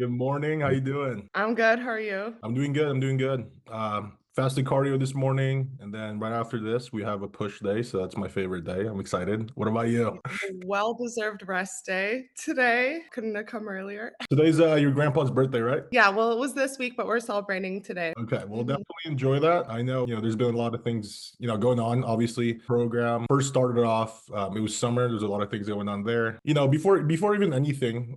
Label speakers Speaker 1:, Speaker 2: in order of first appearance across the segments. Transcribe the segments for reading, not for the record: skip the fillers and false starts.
Speaker 1: Good morning. How you doing?
Speaker 2: I'm good. How are you?
Speaker 1: I'm doing good. I'm doing good. Fasted cardio this morning, and then right after this, we have a push day. So that's my favorite day. I'm excited. What about you?
Speaker 2: Well-deserved rest day today. Couldn't have come earlier.
Speaker 1: Today's your grandpa's birthday, right?
Speaker 2: Yeah, well, it was this week, but we're celebrating today.
Speaker 1: Okay, we'll
Speaker 2: Mhm.
Speaker 1: definitely enjoy that. I know, there's been a lot of things, going on. Obviously, program first started off. It was summer. There's a lot of things going on there. Before even anything,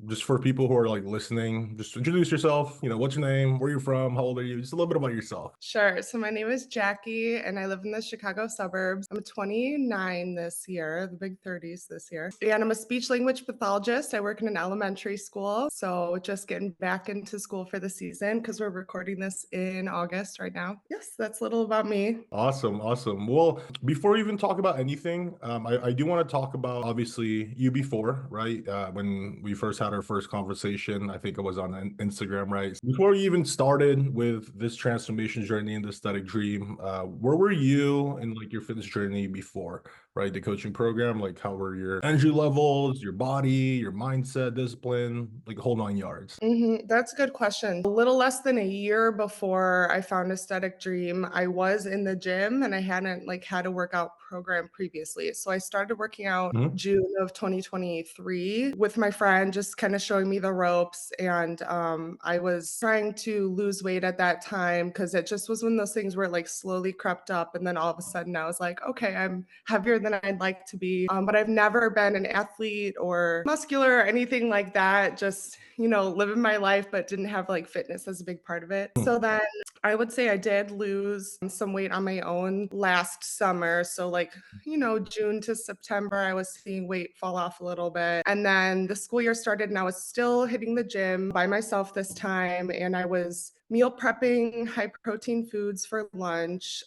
Speaker 1: just for people who are like listening, just introduce yourself. What's your name? Where you're from? How old are you? Just a little bit about yourself.
Speaker 2: Sure. So my name is Jackie, and I live in the Chicago suburbs. I'm 29 this year, the big 30s this year. And I'm a speech language pathologist. I work in an elementary school. So just getting back into school for the season because we're recording this in August right now. Yes, that's a little about me.
Speaker 1: Awesome, awesome. Well, before we even talk about anything, I do want to talk about obviously you before, right? When we first had our first conversation, I think it was on Instagram, right? Before you even started with this transformation journey and the aesthetic dream, where were you in like your fitness journey before, right? The coaching program, like how were your energy levels, your body, your mindset, discipline, like the whole 9 yards?
Speaker 2: That's a good question. A little less than a year before I found Aesthetic Dream, I was in the gym and I hadn't like had a workout program previously. So I started working out
Speaker 1: Mhm.
Speaker 2: June of 2023 with my friend, just kind of showing me the ropes. And I was trying to lose weight at that time because it just was one of those things where it like slowly crept up. And then all of a sudden I was like, okay, I'm heavier than I'd like to be. But I've never been an athlete or muscular or anything like that. Just, living my life, but didn't have like fitness as a big part of it. So then I would say I did lose some weight on my own last summer. So, like, June to September, I was seeing weight fall off a little bit. And then the school year started, and I was still hitting the gym by myself this time. And I was meal prepping high protein foods for lunch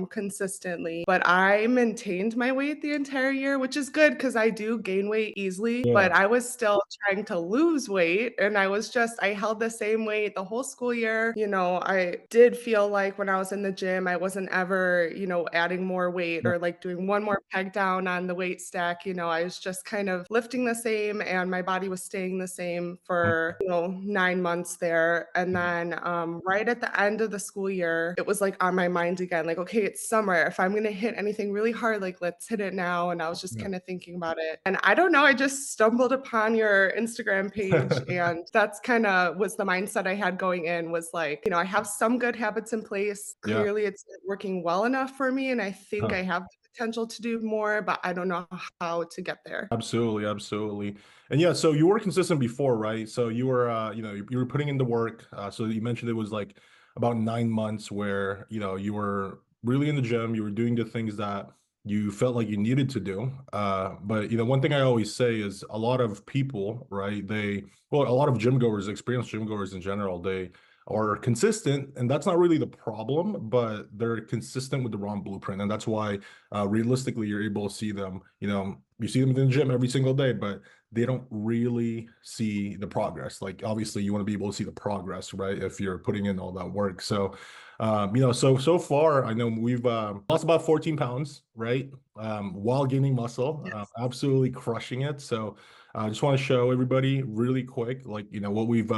Speaker 2: consistently. But I maintained my weight the entire year, which is good because I do gain weight easily.
Speaker 1: Yeah.
Speaker 2: But I was still trying to lose weight. And I held the same weight the whole school year. I did feel like when I was in the gym, I wasn't ever, adding more weight or like doing one more peg down on the weight stack. I was just kind of lifting the same and my body was staying the same for, 9 months there. And then right at the end of the school year, it was like on my mind again, like, okay, it's summer. If I'm going to hit anything really hard, like, let's hit it now. And I was just
Speaker 1: Yeah.
Speaker 2: kind of thinking about it. And I don't know, I just stumbled upon your Instagram page. And that's kind of was the mindset I had going in was like, I have some good habits in place.
Speaker 1: Yeah.
Speaker 2: Clearly, it's working well enough for me. And I think
Speaker 1: Huh.
Speaker 2: I have the potential to do more, but I don't know how to get there.
Speaker 1: Absolutely, absolutely. And yeah, so you were consistent before, right? So you were you were putting in the work. So you mentioned it was like about 9 months where, you were really in the gym, you were doing the things that you felt like you needed to do. But one thing I always say is a lot of people, right? A lot of gym goers, experienced gym goers in general, they are consistent, and that's not really the problem, but they're consistent with the wrong blueprint. And that's why realistically you're able to see them, you see them in the gym every single day, but they don't really see the progress. Like obviously you want to be able to see the progress, right? If you're putting in all that work. So so far I know we've lost about 14 pounds, right? While gaining muscle,
Speaker 2: Yes.
Speaker 1: absolutely crushing it. So I just want to show everybody really quick, like, what we've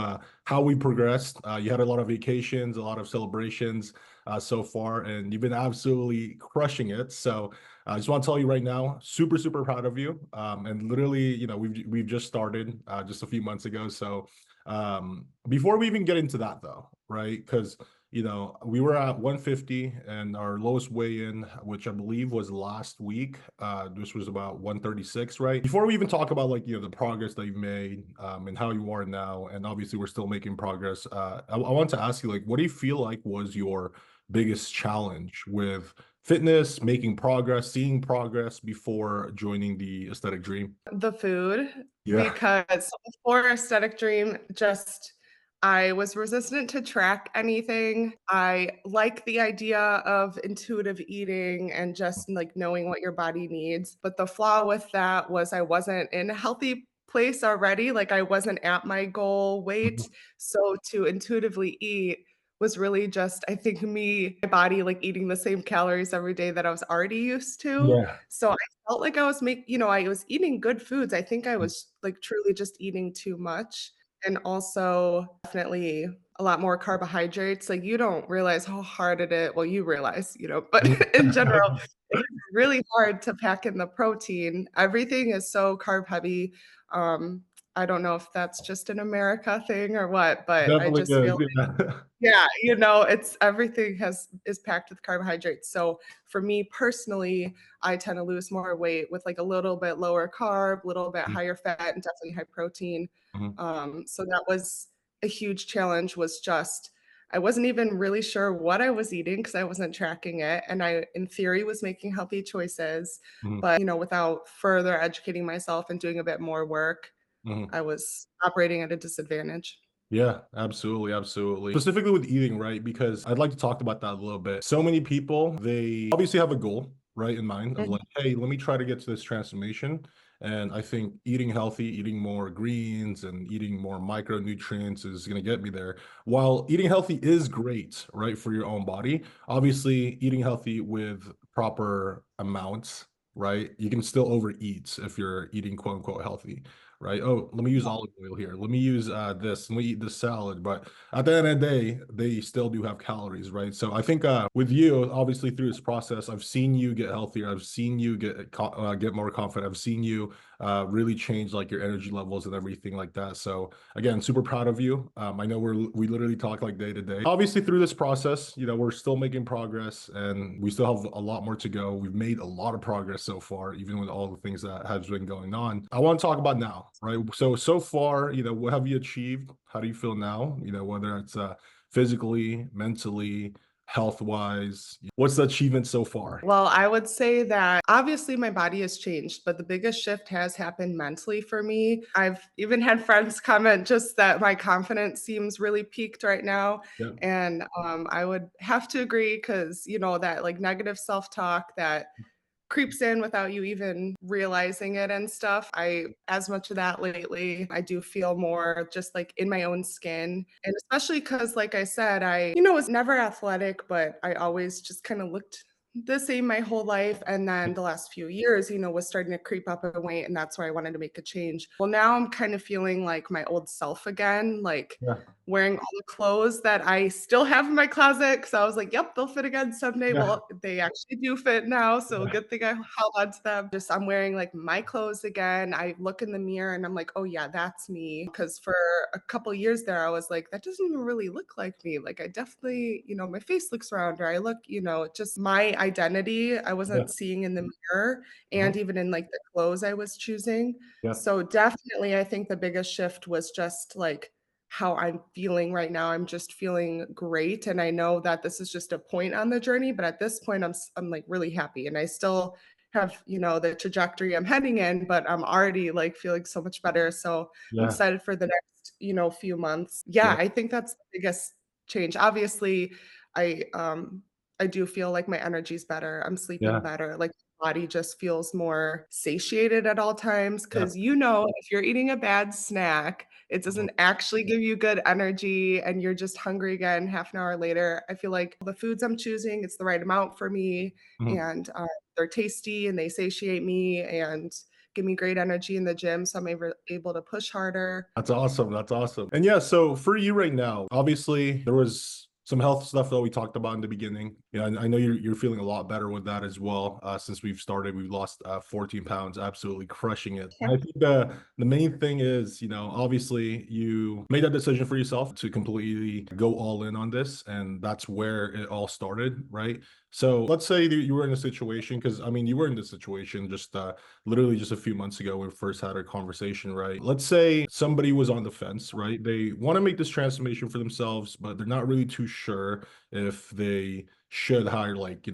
Speaker 1: how we progressed. You had a lot of vacations, a lot of celebrations so far, and you've been absolutely crushing it. So I just want to tell you right now, super, super proud of you. And literally, we've just started just a few months ago. So before we even get into that, though, right? Because we were at 150 and our lowest weigh-in, which I believe was last week. This was about 136, right? Before we even talk about like the progress that you've made and how you are now, and obviously we're still making progress. I want to ask you, like, what do you feel like was your biggest challenge with fitness, making progress, seeing progress before joining the aesthetic dream?
Speaker 2: The food,
Speaker 1: Yeah.
Speaker 2: because before Aesthetic Dream, just I was resistant to track anything. I like the idea of intuitive eating and just, like, knowing what your body needs, but the flaw with that was I wasn't in a healthy place already, like, I wasn't at my goal weight,
Speaker 1: Mhm.
Speaker 2: so to intuitively eat was really just, I think, my body, like, eating the same calories every day that I was already used to,
Speaker 1: Yeah.
Speaker 2: so I felt like I was eating good foods. I think I was, like, truly just eating too much. and also definitely a lot more carbohydrates. Like, you don't realize how hard it is. Well, you realize, but in general, it's really hard to pack in the protein. Everything is so carb heavy. Um, I don't know if that's just an America thing or what, but I
Speaker 1: Definitely
Speaker 2: just feel
Speaker 1: is, yeah.
Speaker 2: yeah, it's everything has is packed with carbohydrates. So for me personally, I tend to lose more weight with like a little bit lower carb, a little bit
Speaker 1: Mhm,
Speaker 2: higher fat, and definitely high protein.
Speaker 1: mhm,
Speaker 2: So that was a huge challenge. Was just I wasn't even really sure what I was eating because I wasn't tracking it, and I, in theory, was making healthy choices.
Speaker 1: mhm,
Speaker 2: But without further educating myself and doing a bit more work,
Speaker 1: mhm.
Speaker 2: I was operating at a disadvantage.
Speaker 1: Yeah, absolutely, absolutely. Specifically with eating, right? Because I'd like to talk about that a little bit. So many people, they obviously have a goal, right, in mind of
Speaker 2: Mhm.
Speaker 1: like, hey, let me try to get to this transformation. And I think eating healthy, eating more greens and eating more micronutrients is going to get me there. While eating healthy is great, right, for your own body, obviously eating healthy with proper amounts, right? You can still overeat if you're eating quote unquote healthy, right? Oh, let me use olive oil here. Let me use this. Let me eat this salad. But at the end of the day, they still do have calories, right? So I think with you, obviously through this process, I've seen you get healthier. I've seen you get more confident. I've seen you really change like your energy levels and everything like that. So again, super proud of you. I know we literally talk like day to day. Obviously through this process, we're still making progress and we still have a lot more to go. We've made a lot of progress so far, even with all the things that has been going on. I want to talk about now, right? So far, what have you achieved? How do you feel now? Whether it's physically, mentally, health wise, what's the achievement so far?
Speaker 2: Well, I would say that obviously my body has changed, but the biggest shift has happened mentally for me. I've even had friends comment just that my confidence seems really peaked right now.
Speaker 1: Yeah,
Speaker 2: And I would have to agree because, that like negative self talk that creeps in without you even realizing it and stuff. As much of that lately. I do feel more just like in my own skin. And especially because, like I said, I was never athletic, but I always just kind of looked the same my whole life. And then the last few years was starting to creep up in weight. And that's why I wanted to make a change. Well, now I'm kind of feeling like my old self again, like
Speaker 1: yeah,
Speaker 2: wearing all the clothes that I still have in my closet because I was like, "Yep, they'll fit again someday."
Speaker 1: yeah,
Speaker 2: Well, they actually do fit now, so
Speaker 1: yeah,
Speaker 2: good thing I held on to them. Just I'm wearing, like, my clothes again. I look in the mirror and I'm like, "Oh, yeah, that's me." Because for a couple years there, I was like, "That doesn't even really look like me." Like, I definitely my face looks rounder. I look just my identity I
Speaker 1: yeah,
Speaker 2: wasn't seeing in the mirror
Speaker 1: uh-huh,
Speaker 2: and even in, like, the clothes I was choosing.
Speaker 1: yeah,
Speaker 2: So, definitely, I think the biggest shift was just, like, how I'm feeling right now. I'm just feeling great, and I know that this is just a point on the journey, but at this point, I'm, like, really happy, and I still have the trajectory I'm heading in, but I'm already, like, feeling so much better, so I'm
Speaker 1: yeah,
Speaker 2: excited for the next few months. Yeah,
Speaker 1: yeah,
Speaker 2: I think that's the biggest change. Obviously, I, um, I do feel like my energy's better, I'm sleeping
Speaker 1: yeah,
Speaker 2: better, like, my body just feels more satiated at all times
Speaker 1: yeah,
Speaker 2: because if you're eating a bad snack, it
Speaker 1: mhm,
Speaker 2: doesn't actually give you good energy and you're just hungry again half an hour later. I feel like the foods I'm choosing, it's the right amount for me
Speaker 1: mhm.
Speaker 2: and they're tasty and they satiate me and give me great energy in the gym. So I'm able to push harder.
Speaker 1: That's awesome. That's awesome. And yeah, so for you right now, obviously there was some health stuff that we talked about in the beginning. Yeah, I know you're feeling a lot better with that as well. Since we've started, we've lost 14 pounds, absolutely crushing it. And I think the main thing is, obviously you made that decision for yourself to completely go all in on this, and that's where it all started, right? So let's say that you were in a situation, because I mean you were in this situation just literally just a few months ago when we first had our conversation, right? Let's say somebody was on the fence, right? They want to make this transformation for themselves, but they're not really too sure if they should hire like,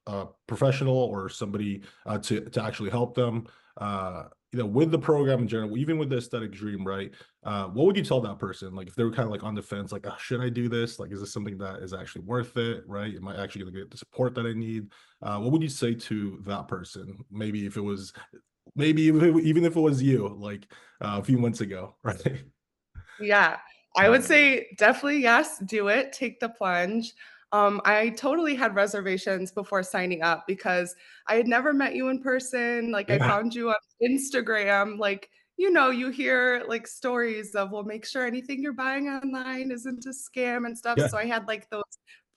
Speaker 1: a professional or somebody to actually help them. With the program in general, even with the aesthetic dream, right? What would you tell that person? Like if they were kind of like on the fence, like, should I do this? Like, is this something that is actually worth it? Right? Am I actually going to get the support that I need? What would you say to that person? Even if it was you, like a few months ago, right?
Speaker 2: Yeah, I would say definitely yes, do it, take the plunge. I totally had reservations before signing up because I had never met you in person. Like I
Speaker 1: Yeah,
Speaker 2: found you on Instagram, like, you hear like stories of, well, make sure anything you're buying online isn't a scam and stuff.
Speaker 1: Yeah,
Speaker 2: So I had like those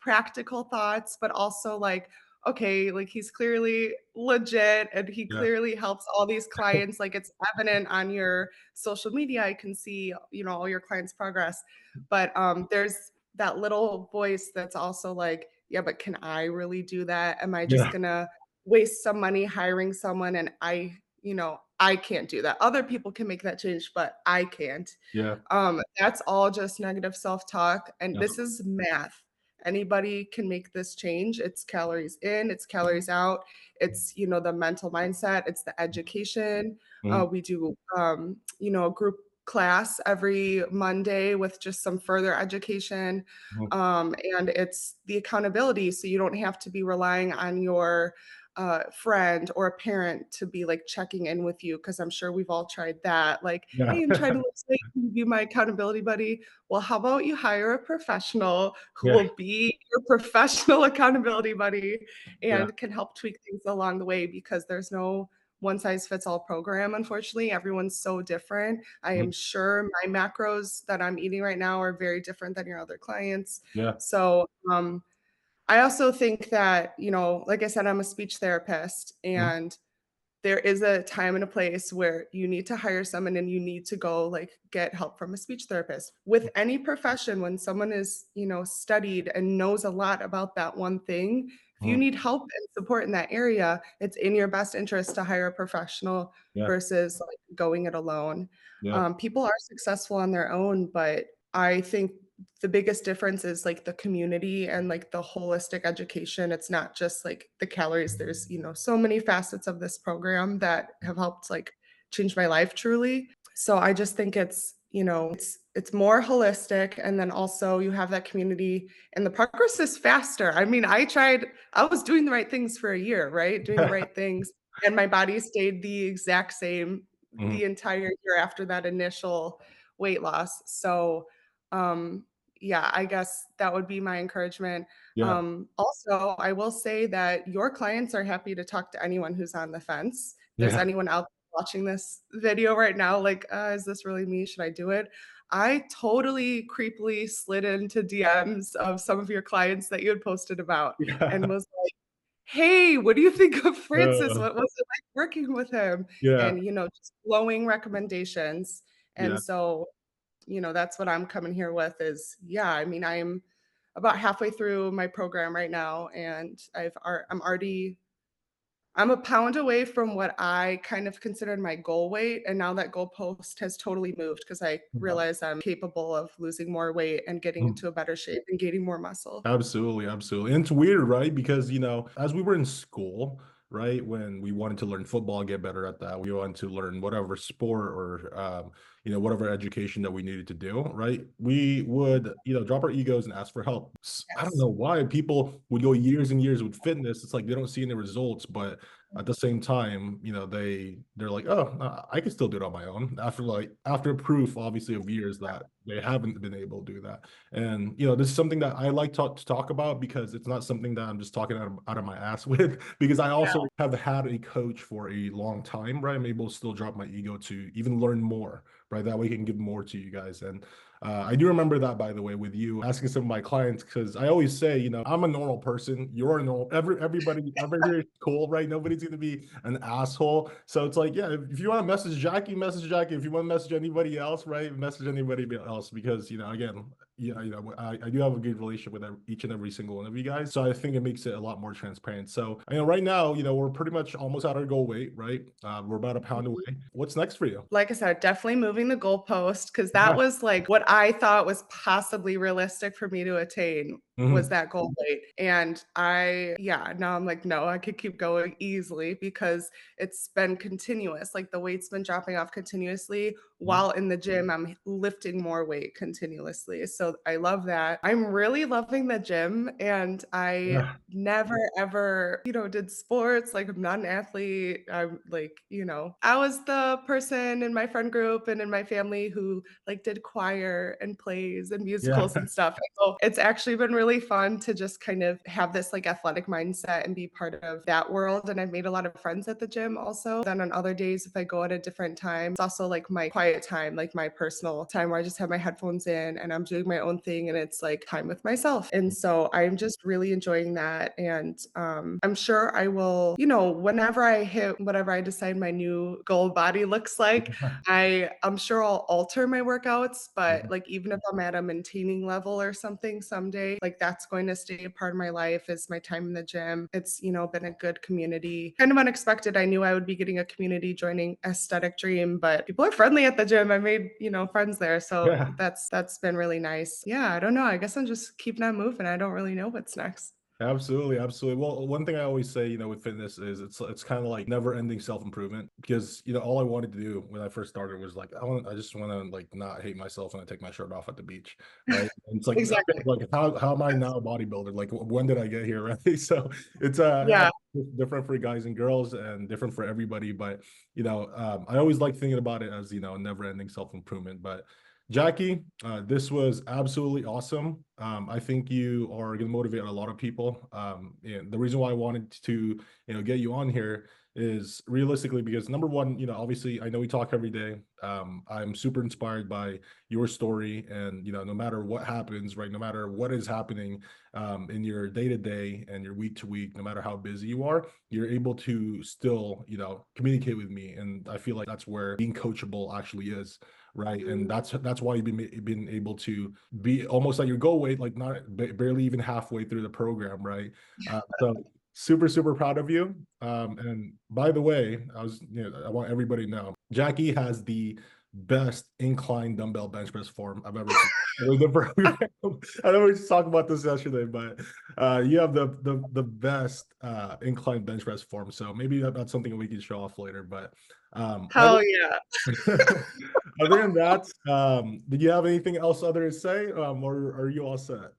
Speaker 2: practical thoughts, but also like, okay, like he's clearly legit and he
Speaker 1: yeah,
Speaker 2: clearly helps all these clients. Like it's evident on your social media. I can see, all your clients' progress. But there's that little voice that's also like, yeah, but can I really do that? Am I just
Speaker 1: yeah,
Speaker 2: gonna waste some money hiring someone and I can't do that. Other people can make that change, but I can't.
Speaker 1: yeah,
Speaker 2: That's all just negative self-talk, and
Speaker 1: yeah,
Speaker 2: this is math. Anybody can make this change. It's calories in, it's calories out. It's, the mental mindset, it's the education.
Speaker 1: mhm,
Speaker 2: We do, a group class every Monday with just some further education.
Speaker 1: mhm,
Speaker 2: And it's the accountability. So you don't have to be relying on your friend or a parent to be like checking in with you because I'm sure we've all tried that. Like,
Speaker 1: yeah,
Speaker 2: hey, I'm trying to lose weight. Can you be my accountability buddy? Well, how about you hire a professional who
Speaker 1: yeah,
Speaker 2: will be your professional accountability buddy
Speaker 1: yeah,
Speaker 2: and can help tweak things along the way because there's no one size fits all program, unfortunately. Everyone's so different. I
Speaker 1: mhm,
Speaker 2: am sure my macros that I'm eating right now are very different than your other clients.
Speaker 1: yeah,
Speaker 2: So, I also think that, like I said, I'm a speech therapist
Speaker 1: mhm,
Speaker 2: and there is a time and a place where you need to hire someone and you need to go like get help from a speech therapist. With any profession, when someone is, studied and knows a lot about that one thing, if you
Speaker 1: mhm,
Speaker 2: need help and support in that area, it's in your best interest to hire a professional
Speaker 1: yeah,
Speaker 2: versus like going it alone.
Speaker 1: yeah,
Speaker 2: People are successful on their own, but I think the biggest difference is like the community and like the holistic education. It's not just like the calories. There's, so many facets of this program that have helped like change my life truly. So I just think it's more holistic and then also you have that community and the progress is faster. I mean, I was doing the right things for a year, right? Doing the right things and my body stayed the exact same
Speaker 1: mhm,
Speaker 2: the entire year after that initial weight loss. So yeah, I guess that would be my encouragement.
Speaker 1: yeah,
Speaker 2: Also, I will say that your clients are happy to talk to anyone who's on the fence. If there's
Speaker 1: yeah,
Speaker 2: anyone out there watching this video right now, like, is this really me? Should I do it? I totally creepily slid into DMs of some of your clients that you had posted about and
Speaker 1: yeah,
Speaker 2: was like, hey, what do you think of Francis?
Speaker 1: uh,
Speaker 2: What was it like working with him?
Speaker 1: yeah,
Speaker 2: And, just glowing recommendations.
Speaker 1: yeah,
Speaker 2: And so that's what I'm coming here with is, yeah, I mean, I'm about halfway through my program right now and I'm a pound away from what I kind of considered my goal weight. And now that goalpost has totally moved because I
Speaker 1: yeah,
Speaker 2: realize I'm capable of losing more weight and getting
Speaker 1: mhm.
Speaker 2: into a better shape and gaining more muscle.
Speaker 1: Absolutely, absolutely. And it's weird, right? Because, as we were in school, right, when we wanted to learn football, get better at that, we wanted to learn whatever sport or, whatever education that we needed to do, right? We would, drop our egos and ask for help. I don't
Speaker 2: Yes.
Speaker 1: know why people would go years and years with fitness. It's like they don't see any results, but at the same time, they're like, oh, I can still do it on my own. After proof, obviously, of years that they haven't been able to do that. And this is something that I like to talk about because it's not something that I'm just talking out of my ass with. Because I
Speaker 2: Yeah.
Speaker 1: also have had a coach for a long time, right? I'm able to still drop my ego to even learn more, right? That way I can give more to you guys. And I do remember that, by the way, with you asking some of my clients, because I always say, I'm a normal person. You're a normal. Everybody here is cool, right? Nobody's gonna be an asshole. So it's like, yeah, if you want to message Jackie, message Jackie. If you want to message anybody else, right, message anybody else. Because again, yeah, I do have a good relationship with each and every single one of you guys. So I think it makes it a lot more transparent. So right now, we're pretty much almost at our goal weight, right? We're about a pound away. What's next for you?
Speaker 2: Like I said, definitely moving the goalpost because that
Speaker 1: Yeah.
Speaker 2: was like what I thought was possibly realistic for me to attain was
Speaker 1: Mhm.
Speaker 2: that goal weight. And now I'm like, no, I could keep going easily because it's been continuous. Like the weight's been dropping off continuously
Speaker 1: Mhm.
Speaker 2: while in the gym, I'm lifting more weight continuously. So I love that. I'm really loving the gym and I
Speaker 1: Yeah.
Speaker 2: never ever, did sports. Like I'm not an athlete. I'm like, I was the person in my friend group and in my family who like did choir and plays and
Speaker 1: Yeah.
Speaker 2: musicals and stuff. So it's actually been really really fun to just kind of have this like athletic mindset and be part of that world. And I've made a lot of friends at the gym also. Then on other days, if I go at a different time, it's also like my quiet time, like my personal time where I just have my headphones in and I'm doing my own thing and it's like time with myself. And so I'm just really enjoying that. And I'm sure I will, whenever I hit whatever I decide my new goal body looks like, I'm sure I'll alter my workouts, but like even if I'm at a maintaining level or something someday, like that's going to stay a part of my life is my time in the gym. It's, been a good community. Kind of unexpected. I knew I would be getting a community joining Aesthetic Dream, but people are friendly at the gym. I made, friends there. So
Speaker 1: Yeah.
Speaker 2: that's been really nice. Yeah, I don't know. I guess I'm just keeping on moving. I don't really know what's next.
Speaker 1: Absolutely, absolutely. Well, one thing I always say, with fitness is it's kind of like never-ending self-improvement because all I wanted to do when I first started was like I just want to like not hate myself when I take my shirt off at the beach, right? And it's like okay,
Speaker 2: Exactly.
Speaker 1: like how am I now a bodybuilder? Like when did I get here, right? So it's
Speaker 2: Yeah.
Speaker 1: different for guys and girls and different for everybody, but I always like thinking about it as never-ending self-improvement. But Jackie, this was absolutely awesome. I think you are going to motivate a lot of people. And the reason why I wanted to, get you on here is realistically because number one, obviously I know we talk every day. I'm super inspired by your story, and no matter what happens, right, no matter what is happening in your day to day and your week to week, no matter how busy you are, you're able to still, communicate with me, and I feel like that's where being coachable actually is, right? And that's why you've been able to be almost at your goal weight, like not barely even halfway through the program, right? So super super proud of you. And by the way, I want everybody to know Jackie has the best incline dumbbell bench press form I've ever seen. It was the program. I know we just talked about this yesterday, but you have the best incline bench press form. So maybe that's something we can show off later. But other
Speaker 2: Hell yeah.
Speaker 1: other than that, did you have anything else other to say, or are you all set?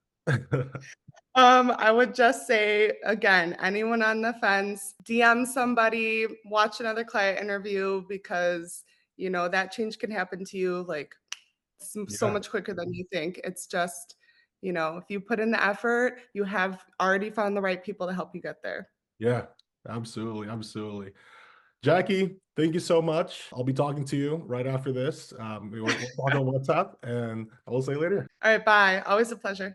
Speaker 2: I would just say again, anyone on the fence, DM somebody, watch another client interview because that change can happen to you like so
Speaker 1: Yeah,
Speaker 2: much quicker than you think. It's just, if you put in the effort, you have already found the right people to help you get there.
Speaker 1: yeah, absolutely, absolutely. Jackie, thank you so much. I'll be talking to you right after this. We'll talk on WhatsApp, and I will say later.
Speaker 2: All right, bye. Always a pleasure.